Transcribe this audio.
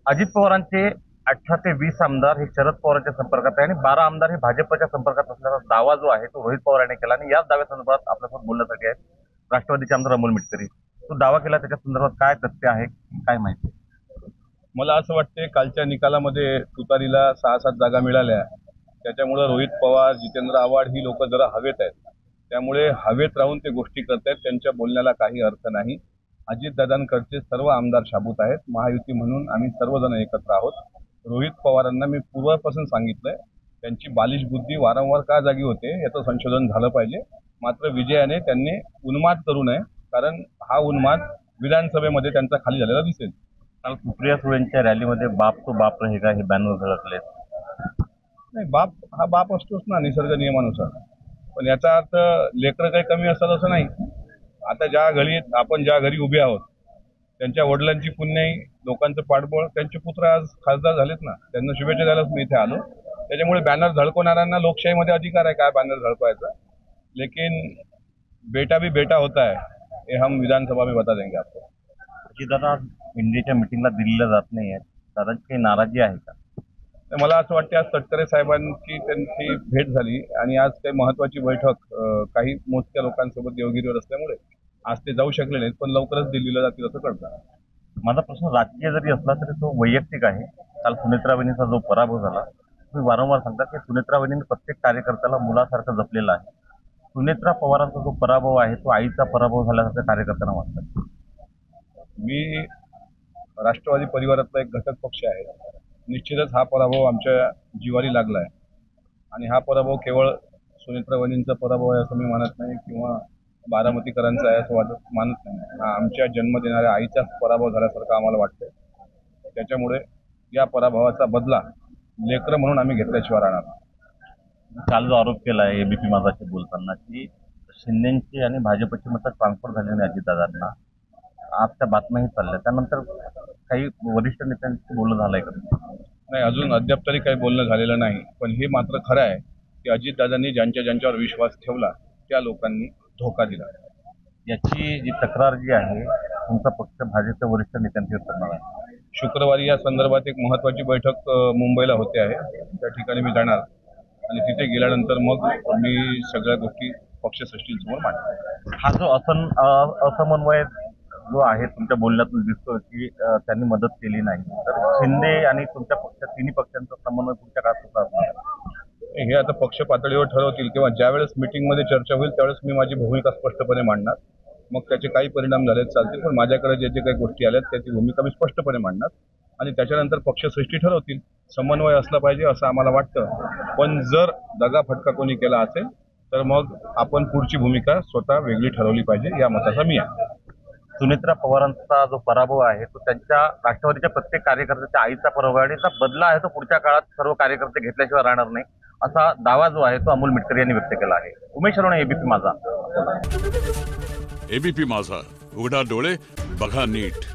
अजित पवारांचे 18 ते 20 आमदार हे शरद पवारांच्या संपर्कात आहे आणि 12 आमदार हे भाजपच्या संपर्कात असल्याचा दावा जो आहे तो रोहित पवार यांनी केला आणि याच दाव्यासंदर्भात आपल्यासोबत बोलण्यासाठी आहेत राष्ट्रवादीचे आमदार अमोल मिटकरी। तो दावा केला त्याच्या संदर्भात काय तथ्य आहे, काय माहिती? मला असं वाटते कालच्या निकालामध्ये तुतारीला 6-7 जागा मिळाल्या, त्याच्यामुळे रोहित पवार, जितेंद्र आव्हाड ही लोक जरा हवेत आहेत। त्यामुळे हवेत राहून ते गोष्टी करतायत, त्यांच्या बोलण्याला काही अर्थ नाही। अजितदादांकडचे सर्व आमदार शाबूत आहेत, महायुती म्हणून आम्ही सर्वजण एकत्र आहोत। रोहित पवारांना मी पूर्वापासून सांगितलंय त्यांची बालिश बुद्धी वारंवार का जागी होते याचं संशोधन झालं पाहिजे। मात्र विजयाने त्यांनी उन्माद करू नये, कारण हा उन्माद विधानसभेमध्ये त्यांचा खाली झालेला दिसेल। काल सुप्रिया सुळेंच्या रॅलीमध्ये बाप तो बाप रहेगा हे बॅनर झळकले। नाही, बाप हा बाप असतोच ना निसर्ग नियमानुसार, पण याचा अर्थ लेकरं काही कमी असतात असं नाही। आता ज्या घरी उभे आहोत त्यांच्या वडिलांची पुण्याई, लोकांचं पाठबळ, त्यांचे पुत्र आज खासदार झालेत ना, त्यांना शुभेच्छा द्यायलाच मी इथे आलो। त्याच्यामुळे बॅनर झळकवणाऱ्यांना लोकशाहीमध्ये अधिकार आहे काय बॅनर झळकवायचा, लेकिन बेटा भी बेटा होता है ये हम विधानसभा में बता देंगे आपको। दादा इंडियाच्या मिटिंगला दिल्लीला जात नाही आहेत, दादांची काही नाराजी आहे का? मला असं वाटतं आज तटकरे साहेबांची त्यांची भेट झाली आणि आज काही महत्वाची बैठक काही मोजक्या लोकांसोबत देवगिरीवर असल्यामुळे आज ते जाऊ शकले नाहीत, पण लवकरच दिल्लीला जातील असं कळतं। माझा प्रश्न राजकीय जरी असला तरी तो वैयक्तिक आहे। काल सुनेत्रा वहिनींचा जो पराभव झाला, तुम्ही वारंवार सांगता की सुनेत्रा वहिनींनी प्रत्येक कार्यकर्त्याला मुलासारखं जपलेलं आहे। सुनेत्रा पवारांचा जो पराभव आहे तो आईचा पराभव झाल्यासारखं कार्यकर्त्यांना वाटतं। मी राष्ट्रवादी परिवारातला एक घटक पक्ष आहे, निश्चितच हा पराभव आमच्या जिवारी लागला आहे आणि हा पराभव केवळ सुनेत्रा वहिनींचा पराभव आहे असं मी मानत नाही किंवा बारामतीकरांचा आहे असं मानत नाही। हा आमच्या जन्म देणाऱ्या आईचाच पराभव झाल्यासारखं आम्हाला वाटतंय। त्याच्यामुळे या पराभवाचा बदला लेकरं म्हणून आम्ही घेतल्याशिवाय राहणार। काल जो आरोप केला आहे एबीपी माझाशी बोलताना की शिंदेची आणि भाजपची मतं ट्रान्सफर झाली नाही अजितदादांना, आज त्या बातम्याही चालल्या, त्यानंतर काही वरिष्ठ नेत्यांशी बोलणं झालंय का? नाही, अजून अद्याप तरी काही बोलणं झालेलं नाही, पण हे मात्र खरं आहे की अजितदादांनी ज्यांच्यावर विश्वास ठेवला त्या लोकांनी धोका दिला। याची जी तक्रार जी आहे तुमचा पक्ष भाजपच्या वरिष्ठ नेत्यांशी करणार आहे। शुक्रवारी या संदर्भात एक महत्वाची बैठक मुंबईला होते आहे, त्या ठिकाणी मी जाणार आणि तिथे गेल्यानंतर मग मी सगळ्या गोष्टी पक्षश्रेष्ठींसमोर मांडणार। हा जो असमन्वय जो आहे तुमच्या बोलण्यातून दिसतो की त्यांनी मदत केली नाही, तर शिंदे आणि तुमच्या पक्ष तिन्ही पक्षांचा समन्वय पुढच्या काळात कसा असणार? हे आता पक्ष पातळीवर ठरवतील किंवा ज्यावेळेस मीटिंगमध्ये चर्चा होईल त्यावेळेस मी माझी भूमिका स्पष्टपणे मांडणार। मग त्याचे काही परिणाम झालेत चालतील, पण माझ्याकडे जे काही गोष्टी आल्यात त्याची भूमिका मी स्पष्टपणे मांडणार आणि त्याच्यानंतर पक्षश्रेष्ठी ठरवतील। समन्वय असला पाहिजे असं आम्हाला वाटतं, पण जर दगाफटका कोणी केला असेल तर मग आपण पुढची भूमिका स्वतः वेगळी ठरवली पाहिजे, या मताचा मी आहे। सुनेत्रा पवारांचा जो पराभव आहे तो त्यांच्या राष्ट्रवादीच्या प्रत्येक कार्यकर्त्याच्या आईचा पराभव आहे आणि त्याचा बदला आहे तो पुढच्या काळात सर्व कार्यकर्ते घेतल्याशिवाय राहणार नाही असा दावा जो आहे तो अमोल मिटकरी यांनी व्यक्त केला आहे। उमेश अरोणे, एबीपी माझा। एबीपी माझा, उघडा डोळे बघा नीट।